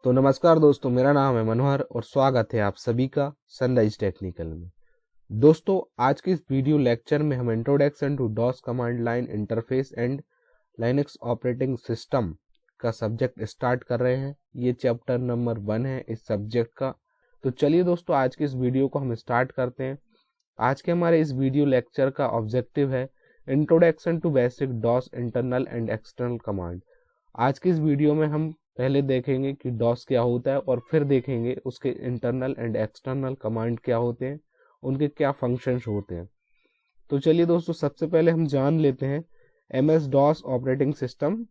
तो नमस्कार दोस्तों, मेरा नाम है मनोहर और स्वागत है आप सभी का सनराइज टेक्निकल में। दोस्तों, आज के इस वीडियो लेक्चर में हम introduction to DOS command line interface and Linux operating system का सब्जेक्ट स्टार्ट कर रहे हैं। ये चैप्टर नंबर 1 है इस सब्जेक्ट का। तो चलिए दोस्तों, आज के इस वीडियो को हम स्टार्ट करते हैं। आज के हमारे इस वीडियो लेक्चर का ऑब्जेक्टिव है introduction to basic DOS internal and external command. आज की इस वीडियो में हम पहले देखेंगे कि डॉस क्या होता है और फिर देखेंगे उसके इंटरनल एंड एक्सटर्नल कमांड क्या होते हैं, उनके क्या फंक्शंस होते हैं। तो चलिए दोस्तों, सबसे पहले हम जान लेते हैं एमएस डॉस ऑपरेटिंग सिस्टम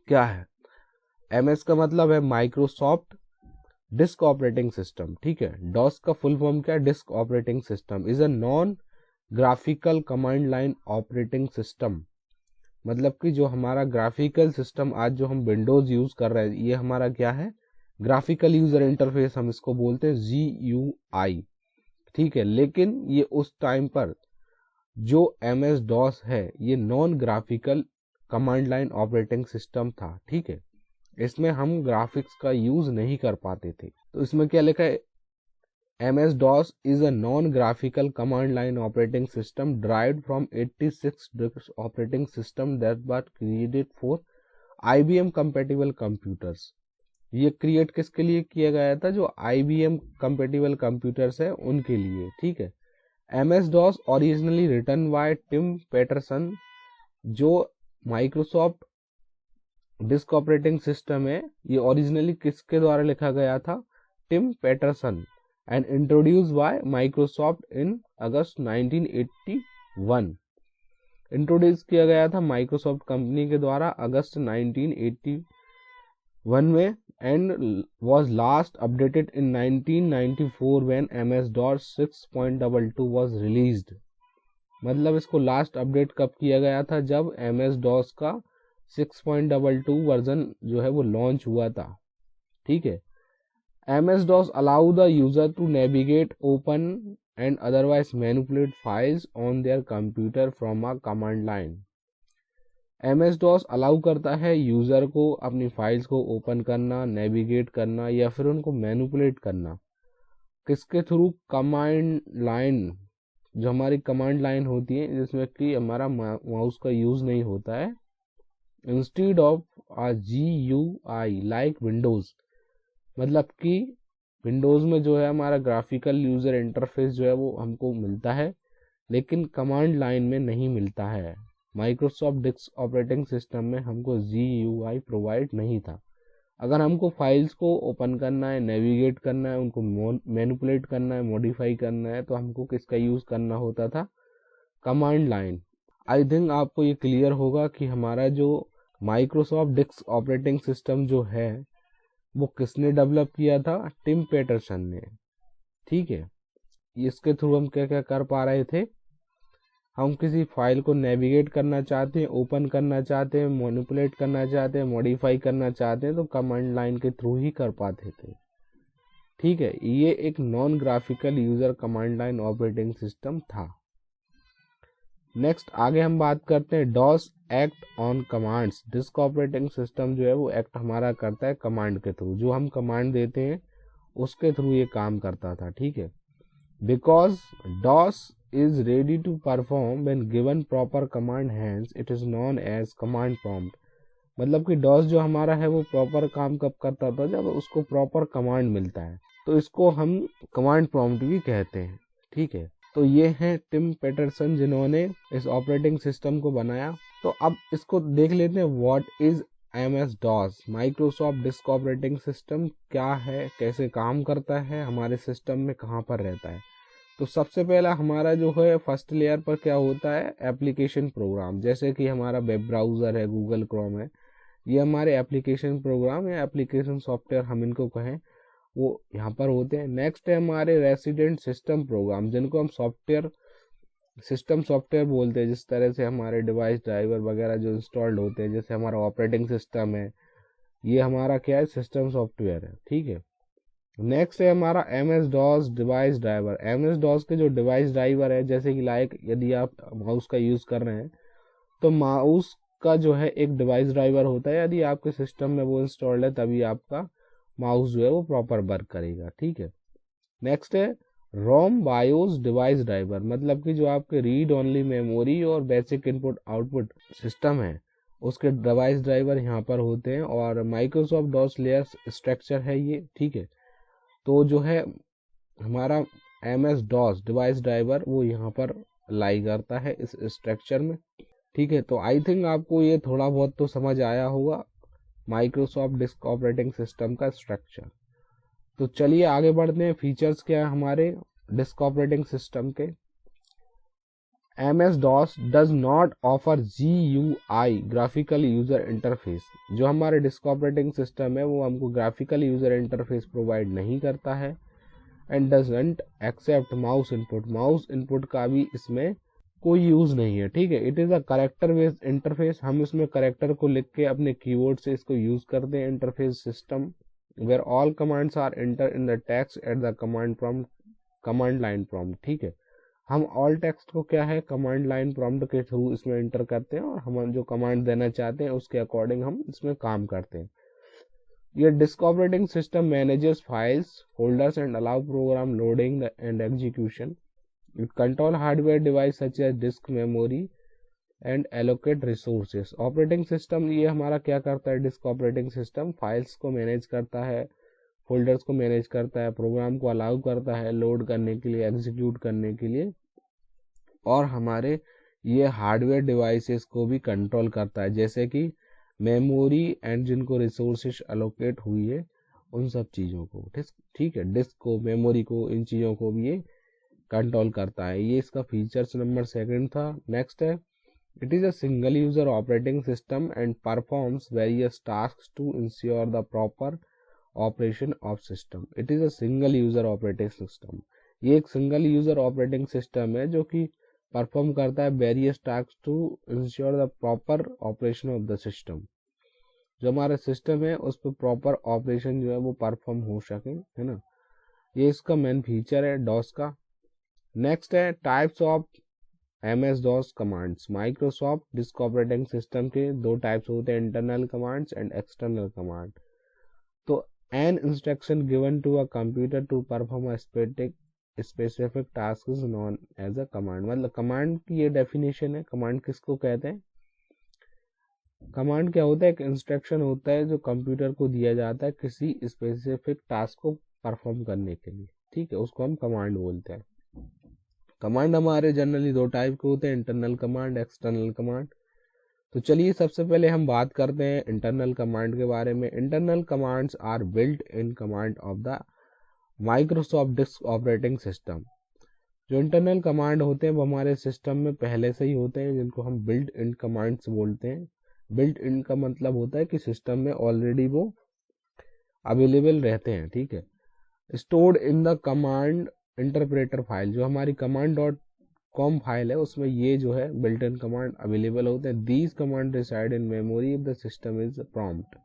क्या है। एमएस का मतलब है माइक्रोसॉफ्ट डिस्क ऑपरेटिंग सिस्टम। ठीक है, डॉस का फुल फॉर्म क्या है? Disk operating system is a non graphical command line operating system. मतलब कि जो हमारा ग्राफिकल सिस्टम आज जो हम विंडोज यूज कर रहे हैं, ये हमारा क्या है? ग्राफिकल यूजर इंटरफेस हम इसको बोलते हैं, GUI। ठीक है, लेकिन ये उस टाइम पर जो MS DOS है ये non graphical command line operating system था। ठीक है, इसमें हम ग्राफिक्स का यूज नहीं कर पाते थे। तो इसमें क्या लिखा है? MS DOS is a non-graphical command line operating system derived from 86 disk operating system that was created for IBM compatible computers। ये क्रिएट किसके लिए किया गया था? जो IBM compatible computers है उनके लिए। ठीक है, MS DOS originally written by Tim Peterson, जो माइक्रोसॉफ्ट डिस्क ऑपरेटिंग सिस्टम है ये ओरिजिनली किसके द्वारा लिखा गया था? Tim Paterson, and introduce by Microsoft in August 1981। Introduce किया गया था माइक्रोसॉफ्ट कंपनी के द्वारा अगस्त 1981 में, and was last updated in 1994 when MS-DOS 6.22 was released. मतलब इसको लास्ट अपडेट कब किया गया था? जब MS-DOS का 6.22 वर्जन जो है वो लॉन्च हुआ था। ठीक है, MS-DOS allow the user to navigate, open and otherwise manipulate files on their computer from a command line। MS-DOS allow करता है यूजर को अपनी फाइल्स को ओपन करना, नेविगेट करना या फिर उनको मैनिपुलेट करना। किसके थ्रू? Command line. जो हमारी कमांड लाइन होती है जिसमें कि हमारा माउस का यूज नहीं होता है, instead of a GUI like Windows. मतलब कि विंडोज में जो है हमारा ग्राफिकल यूजर इंटरफेस जो है वो हमको मिलता है, लेकिन कमांड लाइन में नहीं मिलता है। माइक्रोसॉफ्ट डिस्क ऑपरेटिंग सिस्टम में हमको GUI प्रोवाइड नहीं था। अगर हमको फाइल्स को ओपन करना है, नेविगेट करना है, उनको मैनिपुलेट करना है, मॉडिफाई करना है, तो हमको किसका यूज करना होता था? Command line. आई थिंक आपको ये क्लियर होगा कि हमारा जो माइक्रोसॉफ्ट डिस्क ऑपरेटिंग सिस्टम जो है वो किसने डेवलप किया था? टिम पैटरसन ने। ठीक है, इसके थ्रू हम क्या क्या कर पा रहे थे? हम किसी फाइल को नेविगेट करना चाहते हैं, ओपन करना चाहते हैं, मैनिपुलेट करना चाहते हैं, मॉडिफाई करना चाहते हैं, तो कमांड लाइन के थ्रू ही कर पाते थे। ठीक है, ये एक non graphical user command line operating system था। नेक्स्ट आगे हम बात करते हैं DOS act on commands. Disk operating system जो है वो एक्ट हमारा करता है कमांड के थ्रू। जो हम कमांड देते हैं उसके थ्रू ये काम करता था। ठीक है, because DOS is ready to perform when given proper command hands, it is known as command prompt. मतलब कि डॉस जो हमारा है वो प्रॉपर काम कब करता था? जब उसको प्रॉपर कमांड मिलता है, तो इसको हम कमांड प्रॉम्प्ट भी कहते हैं। ठीक है, तो ये है टिम पैटरसन जिन्होंने इस ऑपरेटिंग सिस्टम को बनाया। तो अब इसको देख लेते हैं, what is MS-DOS। Microsoft disk operating system क्या है, कैसे काम करता है, हमारे सिस्टम में कहाँ पर रहता है। तो सबसे पहला हमारा जो है फर्स्ट लेयर पर क्या होता है? Application program. जैसे कि हमारा वेब ब्राउजर है, गूगल क्रोम है, ये हमारे एप्लीकेशन प्रोग्राम या एप्लीकेशन सॉफ्टवेयर हम इनको कहें, वो यहाँ पर होते हैं। नेक्स्ट है हमारे रेसिडेंट सिस्टम प्रोग्राम, जिनको हम सॉफ्टवेयर सिस्टम सॉफ्टवेयर बोलते हैं। जिस तरह से हमारे डिवाइस ड्राइवर वगैरह जो इंस्टॉल्ड होते हैं, जैसे हमारा ऑपरेटिंग सिस्टम है, ये हमारा क्या है? सिस्टम सॉफ्टवेयर है। ठीक है, नेक्स्ट है हमारा MS-DOS डिवाइस ड्राइवर। MS-DOS के जो डिवाइस ड्राइवर है, जैसे कि लाइक यदि आप माउस का यूज कर रहे हैं तो माउस का जो है एक डिवाइस ड्राइवर होता है। यदि आपके सिस्टम में वो इंस्टॉल्ड है तभी आपका माउस जो है वो प्रॉपर वर्क करेगा। ठीक है, नेक्स्ट है रोम बायोस डिवाइस ड्राइवर, मतलब कि जो आपके रीड ओनली मेमोरी और बेसिक इनपुट आउटपुट सिस्टम है उसके डिवाइस ड्राइवर यहाँ पर होते हैं, और माइक्रोसॉफ्ट डॉस लेयर स्ट्रक्चर है ये। ठीक है, तो जो है हमारा MS डॉस डिवाइस ड्राइवर वो यहाँ पर लाई करता है इस स्ट्रक्चर में। ठीक है, तो आई थिंक आपको ये थोड़ा बहुत तो समझ आया होगा माइक्रोसॉफ्ट डिस्क ऑपरेटिंग सिस्टम का स्ट्रक्चर। तो चलिए आगे बढ़ते हैं, फीचर्स क्या है हमारे डिस्क ऑपरेटिंग सिस्टम के। MS DOS does not offer GUI graphical user interface, जो हमारे डिस्क ऑपरेटिंग सिस्टम है वो हमको ग्राफिकल यूजर इंटरफेस प्रोवाइड नहीं करता है, and doesn't accept mouse input, mouse input का भी इसमें कोई यूज नहीं है। ठीक है, it is a character based interface, हम इसमें कैरेक्टर को लिख के अपने कीबोर्ड से इसको यूज करते हैं। Interface system where all commands are enter in the text at the command line prompt. ठीक है, हम ऑल टेक्स्ट को क्या है कमांड लाइन प्रॉम्प्ट के थ्रू इसमें एंटर करते हैं, और हम जो कमांड देना चाहते हैं उसके अकॉर्डिंग हम इसमें काम करते हैं। ये disk operating system manages files folders and allow program loading and execution. It control hardware device such as disk memory and allocate resources. Operating system ये हमारा क्या करता है, डिस्क ऑपरेटिंग सिस्टम फाइल्स को मैनेज करता है, फोल्डर्स को manage करता है, प्रोग्राम को अलाउ करता है लोड करने के लिए, एग्जीक्यूट करने के लिए, और हमारे ये हार्डवेयर डिवाइसेस को भी कंट्रोल करता है, जैसे कि मेमोरी एंड जिनको रिसोर्सेस अलोकेट हुई है उन सब चीज़ों को। ठीक है, डिस्क को, मेमोरी को, इन चीज़ों को भी ये कंट्रोल करता है। ये इसका फीचर्स नंबर 2 था। नेक्स्ट है it is a single user operating system and performs various task to ensure the proper operation of system. It is a single user operating system, ये एक सिंगल यूजर ऑपरेटिंग सिस्टम है जो कि perform करता है various task to ensure the proper operation of the system. जो हमारा system है उस पर प्रॉपर ऑपरेशन जो है वो परफॉर्म हो सके, है ना। ये इसका मेन फीचर है डॉस का। नेक्स्ट है types of MS DOS commands. Microsoft disk operating system के 2 टाइप्स होते हैं, internal commands and external command. तो an instruction given to a computer to perform a specific task is known as a command. मतलब command की ये definition है, command किसको कहते हैं। कमांड क्या होता है, एक इंस्ट्रक्शन होता है जो कंप्यूटर को दिया जाता है किसी स्पेसिफिक टास्क को परफॉर्म करने के लिए। ठीक है, उसको हम कमांड बोलते हैं। कमांड हमारे जनरली 2 टाइप के होते हैं, इंटरनल कमांड, एक्सटर्नल कमांड। तो चलिए सबसे पहले हम बात करते हैं इंटरनल कमांड के बारे में। Internal commands are built in command of the Microsoft disk operating system. जो इंटरनल कमांड होते हैं वो हमारे सिस्टम में पहले से ही होते हैं, जिनको हम बिल्ट इन कमांड्स बोलते हैं। बिल्ट इन का मतलब होता है कि सिस्टम में ऑलरेडी वो अवेलेबल रहते हैं। ठीक है, stored in the command interpreter file, जो हमारी command.com फाइल है उसमें ये जो है बिल्ट इन कमांड अवेलेबल होते हैं। These command reside in memory if the system is prompt.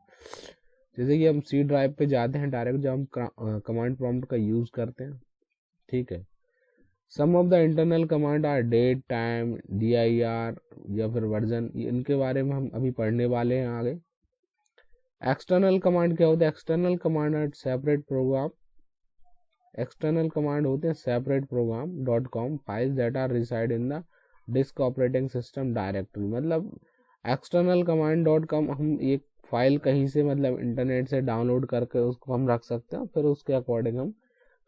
जैसे कि हम C ड्राइव पे जाते हैं डायरेक्ट जब हम कमांड प्रॉम्प्ट का यूज करते हैं। ठीक है, some of the internal command are date, time, DIR या फिर वर्जन, इनके बारे में हम अभी पढ़ने वाले हैं आगे। एक्सटर्नल कमांड क्या होता है, external command are separate program, external command होते हैं separate program .com files that are reside in the disk operating system directory. मतलब एक्सटर्नल कमांड .com हम एक फाइल कहीं से मतलब इंटरनेट से डाउनलोड करके उसको हम रख सकते हैं, फिर उसके अकॉर्डिंग हम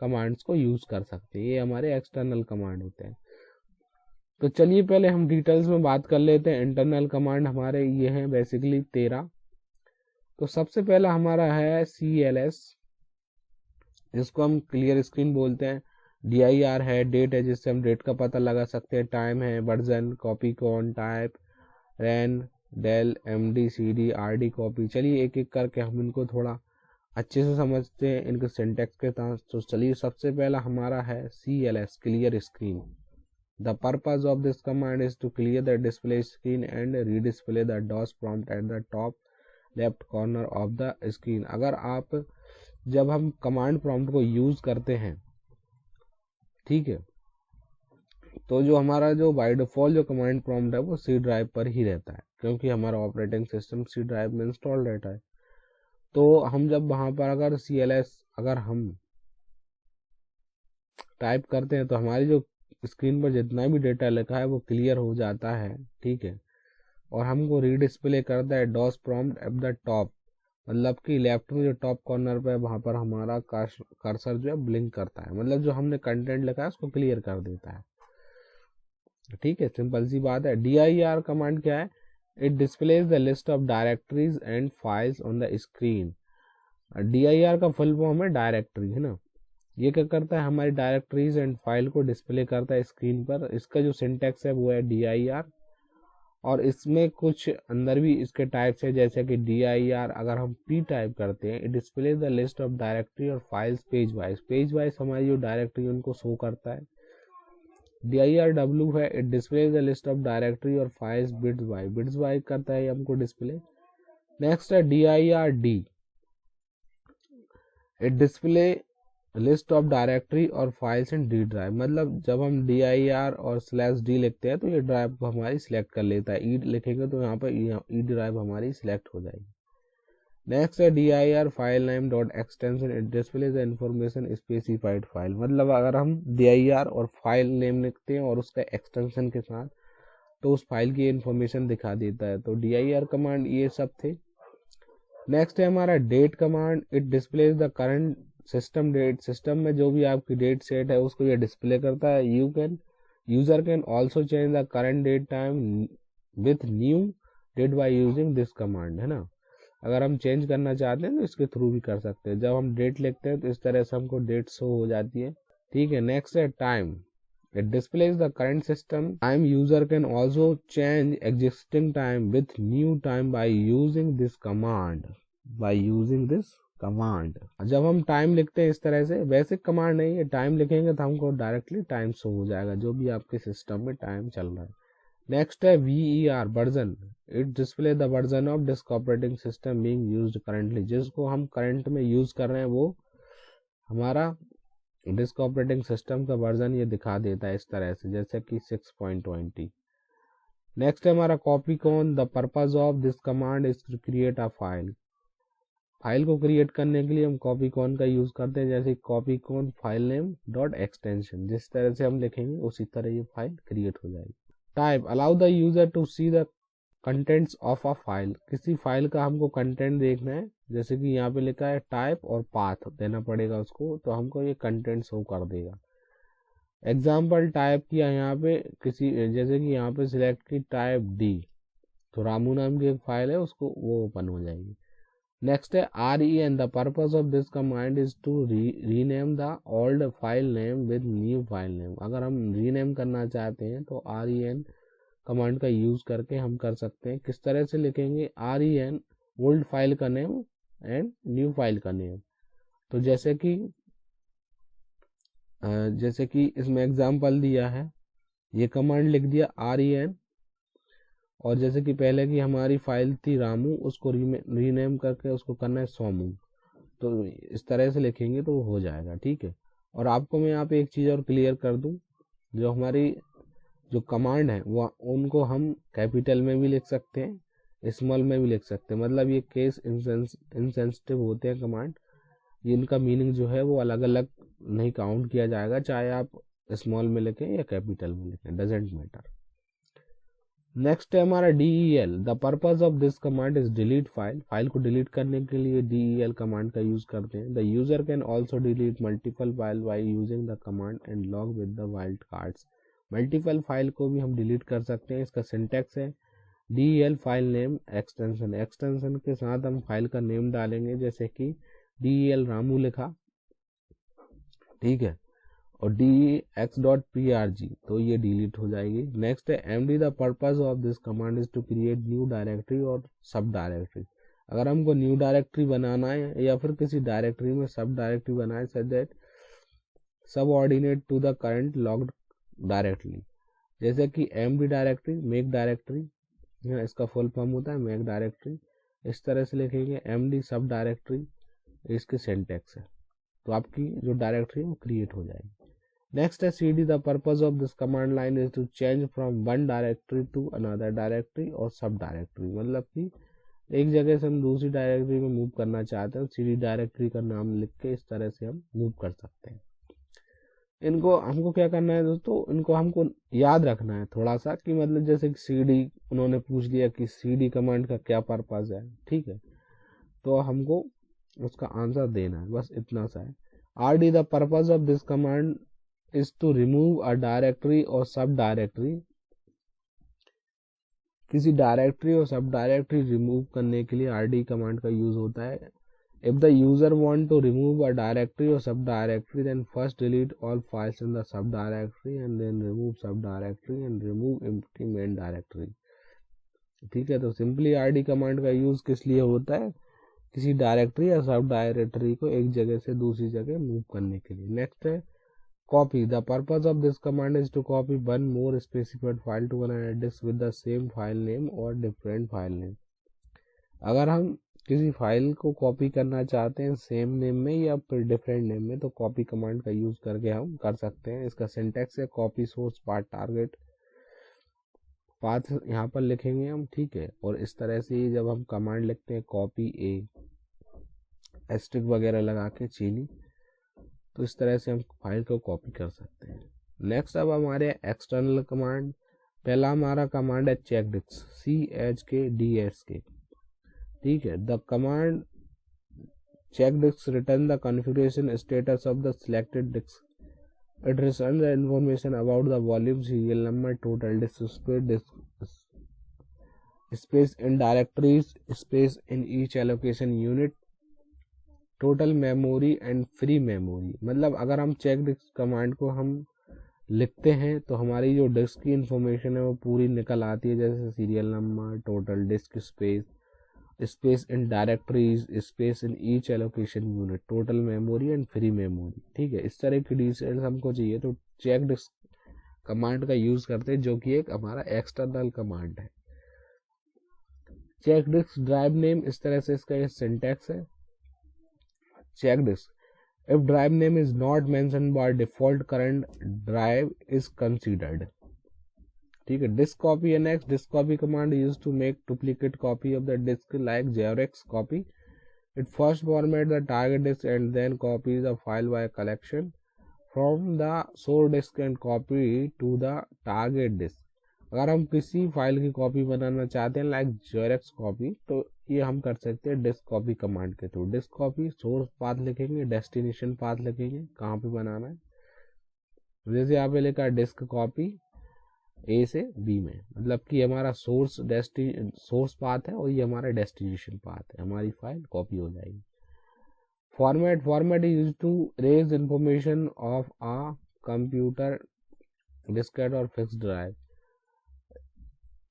कमांड्स को यूज कर सकते हैं। ये हमारे एक्सटर्नल कमांड होते हैं। तो चलिए पहले हम डिटेल्स में बात कर लेते हैं। इंटरनल कमांड हमारे ये हैं बेसिकली 13। तो सबसे पहला हमारा है CLS, जिसको हम क्लियर स्क्रीन बोलते हैं। DIR है, डेट है जिससे हम डेट का पता लगा सकते हैं। टाइम है, version, copy con, type, ren, del, MD, CD, RD copy. चलिए एक एक करके हम इनको थोड़ा अच्छे से समझते हैं इनके सिंटेक्स के साथ। तो चलिए सबसे पहला हमारा है CLS, clear screen. The purpose of this command is to clear the display screen and redisplay the DOS prompt at the top left corner of the screen. अगर आप जब हम कमांड प्रॉम्प्ट को यूज करते हैं, ठीक है, तो जो हमारा जो बाय डिफॉल्ट जो कमांड प्रॉम्प्ट है वो C ड्राइव पर ही रहता है, क्योंकि हमारा ऑपरेटिंग सिस्टम C ड्राइव में इंस्टॉल रहता है। तो हम जब वहां पर अगर CLS अगर हम टाइप करते हैं तो हमारी जो स्क्रीन पर जितना भी डेटा लिखा है वो क्लियर हो जाता है, ठीक है। और हमको रीडिस्प्ले करता है DOS prompt at the top, मतलब कि लेफ्ट में जो टॉप कॉर्नर पे वहां पर हमारा कर्सर जो है ब्लिंक करता है, मतलब जो हमने कंटेंट लिखा है उसको क्लियर कर देता है, ठीक है। सिंपल सी बात है। dir कमांड क्या है? It displays the list of directories and files on the screen. dir का फुल फॉर्म है डायरेक्टरी, है ना। ये क्या करता है? हमारी डायरेक्टरीज एंड फाइल को डिस्प्ले करता है स्क्रीन पर। इसका जो सिंटेक्स है वो है dir, और इसमें कुछ अंदर भी इसके टाइप्स है, जैसे कि dir अगर हम p टाइप करते हैं, it display the list of directory और फाइल्स पेज वाइज हमारी जो डायरेक्टरी उनको शो करता है। dirw है, it display the list of directory और फाइल्स बिट्स बाय करता है हमको डिस्प्ले। नेक्स्ट है dird, it display list of directory और फाइल्स इन डी ड्राइव, मतलब जब हम dir और /d लिखते हैं तो ये ड्राइव को हमारी सिलेक्ट कर लेता है। ई लिखेंगे तो यहाँ पर ई ड्राइव हमारी सिलेक्ट हो जाएगी। नेक्स्ट है dir file name dot extension, it display the information specified file, मतलब अगर हम dir और फाइल नेम लिखते हैं और उसका एक्सटेंशन के साथ तो उस फाइल की इंफॉर्मेशन दिखा देता है। तो dir कमांड ये सब थे। नेक्स्ट है हमारा date command, it displays the current system date, system में जो भी आपकी डेट सेट है उसको ये डिस्प्ले करता है। User can also change the current date time with new date by using this command, है ना। अगर हम चेंज करना चाहते हैं तो इसके थ्रू भी कर सकते हैं। जब हम डेट लिखते हैं तो इस तरह से हमको डेट शो हो जाती है, ठीक है। नेक्स्ट है time, it displays the current system time, user can also change existing time with new time bye using this command, जब हम टाइम लिखते हैं इस तरह से, वैसे कमांड नहीं है, टाइम लिखेंगे तो हमको डायरेक्टली टाइम शो हो जाएगा जो भी आपके सिस्टम में टाइम चल रहा है। नेक्स्ट है ver version, it display the version of disc operating system being used currently, जिसको हम करंट में यूज कर रहे हैं वो हमारा डिस्क ऑपरेटिंग सिस्टम का वर्जन ये दिखा देता है इस तरह से, जैसे कि 6.20। नेक्स्ट है हमारा copy con, the purpose of this command is to create a file को क्रिएट करने के लिए हम कॉपी कॉन का यूज करते हैं, जैसे copy con file name dot extension, जिस तरह से हम लिखेंगे उसी तरह ये फाइल क्रिएट हो जाएगी। Type, allow the user to see the contents of a file, किसी फाइल का हमको कंटेंट देखना है, जैसे कि यहाँ पे लिखा है टाइप और पाथ देना पड़ेगा उसको, तो हमको ये कंटेंट शो कर देगा। एग्जाम्पल टाइप किया यहाँ पे किसी, जैसे कि यहाँ पे सिलेक्ट की टाइप डी, तो रामू नाम की एक फाइल है उसको वो ओपन हो जाएगी। नेक्स्ट है ren, the purpose of this command is to rename the old file name with new file name, अगर हम रीनेम करना चाहते हैं तो ren कमांड का यूज करके हम कर सकते हैं। किस तरह से लिखेंगे? ren ओल्ड फाइल का नेम एंड न्यू फाइल का नेम, तो जैसे कि इसमें एग्जांपल दिया है, ये कमांड लिख दिया ren, और जैसे कि पहले की हमारी फाइल थी रामू, उसको रीनेम करके उसको करना है सोमू, तो इस तरह से लिखेंगे तो हो जाएगा, ठीक है। और आपको मैं यहाँ पे एक चीज़ और क्लियर कर दूं, जो हमारी जो कमांड है वो उनको हम कैपिटल में भी लिख सकते हैं, स्मॉल में भी लिख सकते हैं, मतलब ये केस इनसेंसिटिव होते हैं कमांड, इनका मीनिंग जो है वो अलग अलग नहीं काउंट किया जाएगा, चाहे आप स्मॉल में लिखें या कैपिटल में लिखें, डजेंट मैटर। नेक्स्ट है हमारा del, the purpose of this command is delete file को डिलीट करने के लिए del कमांड का यूज करते हैं। The user can also delete multiple file by using the command and log with the wild cards, multiple file को भी हम डिलीट कर सकते हैं। इसका सिंटेक्स है del फाइल नेम एक्सटेंशन के साथ हम फाइल का नेम डालेंगे, जैसे कि del रामू लिखा, ठीक है, और dex.prg, तो ये डिलीट हो जाएगी। नेक्स्ट है md, the purpose of this command is to create new directory और सब डायरेक्टरी, अगर हमको न्यू डायरेक्टरी बनाना है या फिर किसी डायरेक्टरी में सब डायरेक्टरी बनाए such that subordinate to the current logged directly, जैसे कि md डायरेक्टरी मेक डायरेक्टरी, इसका फुल फॉर्म होता है मेक डायरेक्टरी, इस तरह से लिखेंगे md सब डायरेक्टरी, इसकी सिंटेक्स है, तो आपकी जो डायरेक्टरी है वो क्रिएट हो जाएगी। नेक्स्ट है cd, the purpose of this command line is to change from one directory to another directory और सब डायरेक्टरी, मतलब कि एक जगह से हम दूसरी डायरेक्टरी में मूव करना चाहते हैं, सीधी डायरेक्टरी का नाम लिख के इस तरह से हम मूव कर सकते हैं। इनको हमको क्या करना है दोस्तों, इनको हमको याद रखना है थोड़ा सा, कि मतलब जैसे कि सीडी उन्होंने पूछ लिया कि सीडी कमांड का क्या पर्पज है, ठीक है, तो हमको उसका आंसर देना है, बस इतना सा है। RD the purpose of this command is to remove a directory और सब डायरेक्टरी। किसी डायरेक्टरी और सब डायरेक्टरी रिमूव करने के लिए RD कमांड का यूज होता है। If the user want to remove a directory or subdirectory, then first delete all files in the subdirectory and then remove subdirectory and remove empty main directory। ठीक है, तो simply RD command का use किस लिए होता है, किसी directory या सब डायरेक्टरी को एक जगह से दूसरी जगह मूव करने के लिए। नेक्स्ट है copy. The purpose of this command is to copy one more specified file to another disk with the same file name और डिफरेंट फाइल नेम। अगर हम किसी फाइल को कॉपी करना चाहते हैं सेम नेम में या फिर डिफरेंट नेम में, तो कॉपी कमांड का यूज करके हम कर सकते हैं। इसका सिंटैक्स है copy source path target path यहाँ पर लिखेंगे हम, ठीक है। और इस तरह से जब हम कमांड लिखते हैं कॉपी ए एस्ट्रिक वगैरह लगा के चीनी, तो इस तरह से हम फाइल को कॉपी कर सकते हैं। नेक्स्ट अब हमारे एक्सटर्नल कमांड। पहला हमारा कमांड है चेक डिस्क, CHKDSK, ठीक है। The command check disk return the configuration status of the selected disk. It returns the information about the volume, serial number, total disk space in directories, space in each allocation unit, total memory and free memory. मतलब अगर हम check disk command को हम लिखते हैं तो हमारी जो डिस्क की इंफॉर्मेशन है वो पूरी निकल आती है, जैसे serial number, total disk space, space in directories, space in each allocation unit, total memory and free memory, ठीक है। इस तरह की डिटेल्स हमको चाहिए तो चेक डिस्क कमांड का यूज करते हैं, जो कि एक हमारा एक्सटर्नल कमांड है। चेक डिस्क ड्राइव नेम, इस तरह से इसका सिंटैक्स है। Check disk if drive name is not mentioned by default current drive is considered, ठीक है। डिस्क कॉपी है next. Disk copy command use to make duplicate copy of the disk like Xerox copy. It first format the target disk and then copy the file by collection from the source disk and copy to the target disk. अगर हम किसी file की copy बनाना चाहते हैं like Xerox copy, तो ये हम कर सकते हैं डिस्क कॉपी कमांड के through. Disk copy source path लिखेंगे, डेस्टिनेशन पाथ लिखेंगे, कहाँ पे बनाना है। जैसे यहाँ पे लिखा डिस्क कॉपी ए से बी में, मतलब कि हमारा सोर्स पाथ है और ये हमारा डेस्टिनेशन पाथ है, हमारी फाइल कॉपी हो जाएगी। Format is used to erase information of a computer diskette और फिक्स्ड ड्राइव।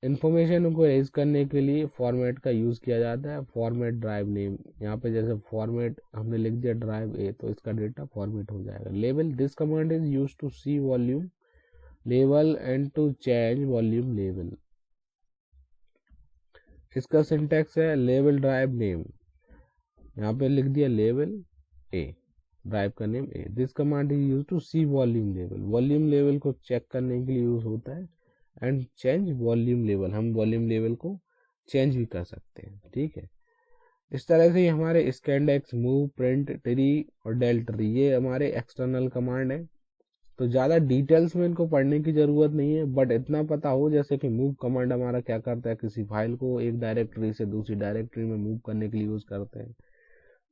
इंफॉर्मेशन को रेज करने के लिए फॉर्मेट का यूज किया जाता है। फॉर्मेट ड्राइव नेम, यहाँ पे जैसे फॉर्मेट हमने लिख दिया ड्राइव ए, तो इसका डेटा फॉर्मेट हो जाएगा। Level, this command is used to see volume level and to change volume level. इसका सिंटैक्स है लेवल ड्राइव नेम, यहाँ पे लिख दिया लेवल ए, ड्राइव का name A. This command is used to see volume level, volume level को check करने के लिए यूज होता है। एंड चेंज वॉल्यूम लेवल, हम वॉल्यूम लेवल को चेंज भी कर सकते हैं, ठीक है। इस तरह से हमारे स्कैनडेक्स, मूव, प्रिंट, ट्री और डेल ट्री ये हमारे एक्सटर्नल कमांड है। तो ज़्यादा डिटेल्स में इनको पढ़ने की ज़रूरत नहीं है, बट इतना पता हो जैसे कि मूव कमांड हमारा क्या करता है, किसी फाइल को एक डायरेक्टरी से दूसरी डायरेक्टरी में मूव करने के लिए यूज़ करते हैं।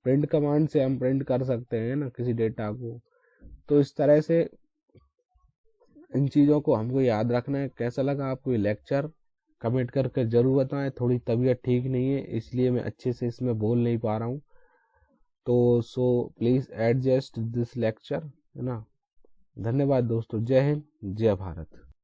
प्रिंट कमांड से हम प्रिंट कर सकते हैं ना किसी डेटा को। तो इस तरह से इन चीज़ों को हमको याद रखना है। कैसा लगा आपको ये लेक्चर, कमेंट करके ज़रूर बताएं। थोड़ी तबीयत ठीक नहीं है इसलिए मैं अच्छे से इसमें बोल नहीं पा रहा हूँ, तो so please adjust this lecture, है ना। धन्यवाद दोस्तों, जय हिंद, जय भारत।